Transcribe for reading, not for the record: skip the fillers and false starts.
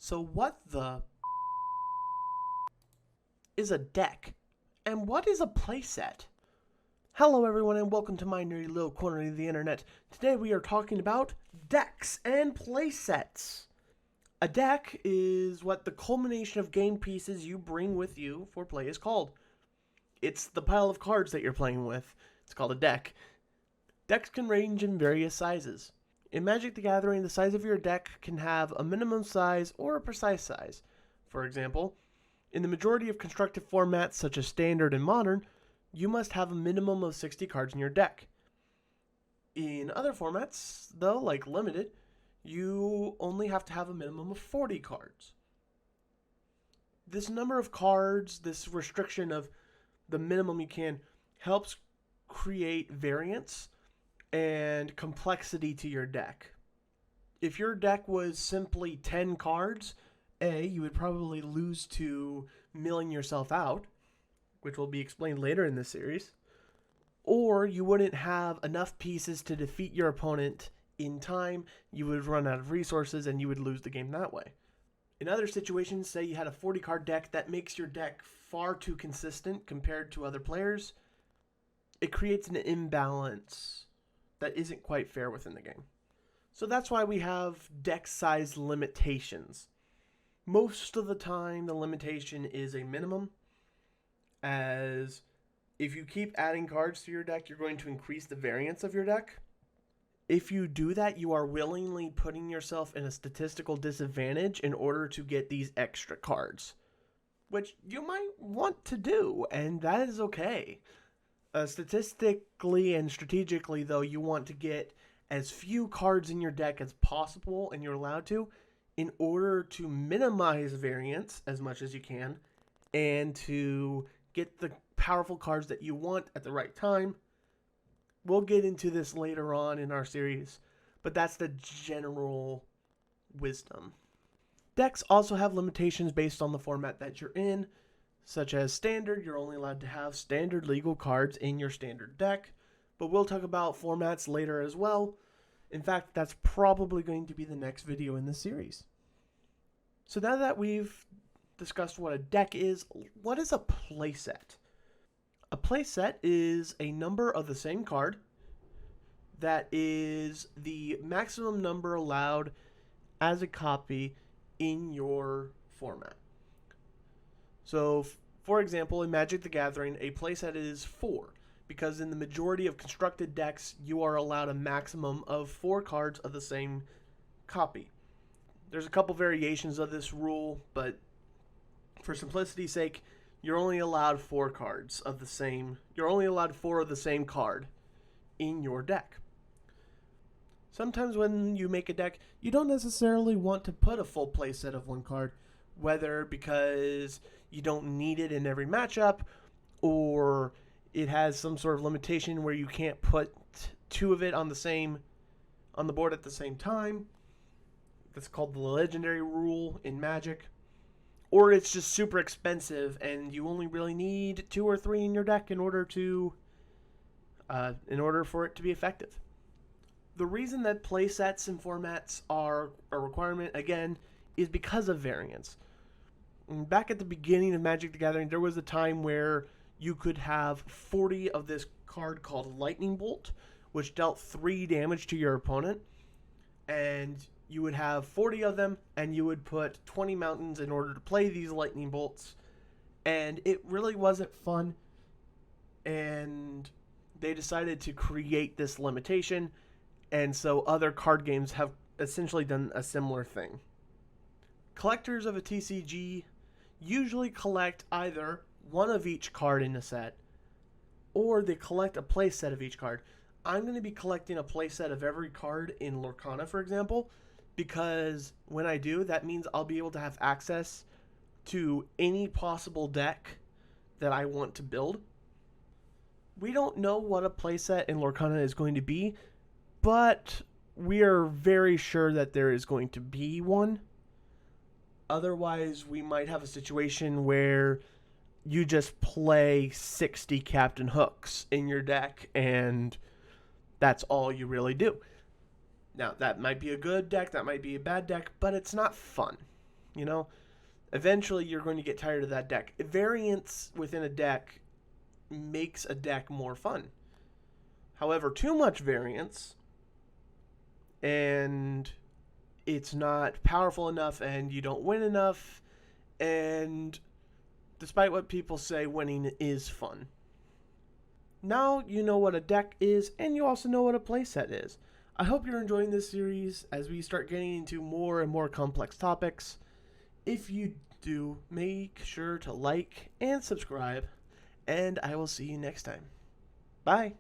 So what the is a deck? And what is a playset? Hello everyone and welcome to my nerdy little corner of the internet. Today we are talking about decks and playsets. A deck is what the culmination of game pieces you bring with you for play is called. It's the pile of cards that you're playing with. It's called a deck. Decks can range in various sizes. In Magic the Gathering, the size of your deck can have a minimum size or a precise size. For example, in the majority of constructed formats such as Standard and Modern, you must have a minimum of 60 cards in your deck. In other formats, though, like Limited, you only have to have a minimum of 40 cards. This number of cards, this restriction of the minimum you can, helps create variance and complexity to your deck. If your deck was simply 10 cards, you would probably lose to milling yourself out, which will be explained later in this series, or you wouldn't have enough pieces to defeat your opponent in time. You would run out of resources and you would lose the game that way. In other situations, say you had a 40 card deck that makes your deck far too consistent compared to other players, it creates an imbalance that isn't quite fair within the game. So that's why we have deck size limitations. Most of the time, the limitation is a minimum, as if you keep adding cards to your deck, you're going to increase the variance of your deck. If you do that, you are willingly putting yourself in a statistical disadvantage in order to get these extra cards, which you might want to do, and that is okay. Statistically and strategically, though, you want to get as few cards in your deck as possible, and you're allowed to, in order to minimize variance as much as you can, and to get the powerful cards that you want at the right time. We'll get into this later on in our series, but that's the general wisdom. Decks also have limitations based on the format that you're in, such as Standard. You're only allowed to have standard legal cards in your standard deck, but we'll talk about formats later as well. In fact, that's probably going to be the next video in this series. So now that we've discussed what a deck is, what is a playset? A playset is a number of the same card that is the maximum number allowed as a copy in your format. So, for example, in Magic the Gathering, a playset is 4, because in the majority of constructed decks, you are allowed a maximum of 4 cards of the same copy. There's a couple variations of this rule, but for simplicity's sake, you're only allowed 4 cards of the same. You're only allowed 4 of the same card in your deck. Sometimes when you make a deck, you don't necessarily want to put a full playset of 1 card, whether because you don't need it in every matchup, or it has some sort of limitation where you can't put 2 of it on the board at the same time. That's called the legendary rule in Magic. Or it's just super expensive and you only really need 2 or 3 in your deck in order for it to be effective. The reason that playsets and formats are a requirement, again, is because of variance. Back at the beginning of Magic the Gathering, there was a time where you could have 40 of this card called Lightning Bolt, which dealt 3 damage to your opponent, and you would have 40 of them, and you would put 20 mountains in order to play these lightning bolts. And it really wasn't fun. And they decided to create this limitation. And so other card games have essentially done a similar thing. Collectors of a TCG usually collect either 1 of each card in a set, or they collect a play set of each card. I'm going to be collecting a play set of every card in Lorcana, for example, because when I do, that means I'll be able to have access to any possible deck that I want to build. We don't know what a playset in Lorcana is going to be, but we are very sure that there is going to be one. Otherwise, we might have a situation where you just play 60 Captain Hooks in your deck, and that's all you really do. Now, that might be a good deck, that might be a bad deck, but it's not fun. You know, eventually you're going to get tired of that deck. Variance within a deck makes a deck more fun. However, too much variance and it's not powerful enough and you don't win enough, and despite what people say, winning is fun. Now you know what a deck is, and you also know what a playset is. I hope you're enjoying this series as we start getting into more and more complex topics. If you do, make sure to like and subscribe, and I will see you next time. Bye.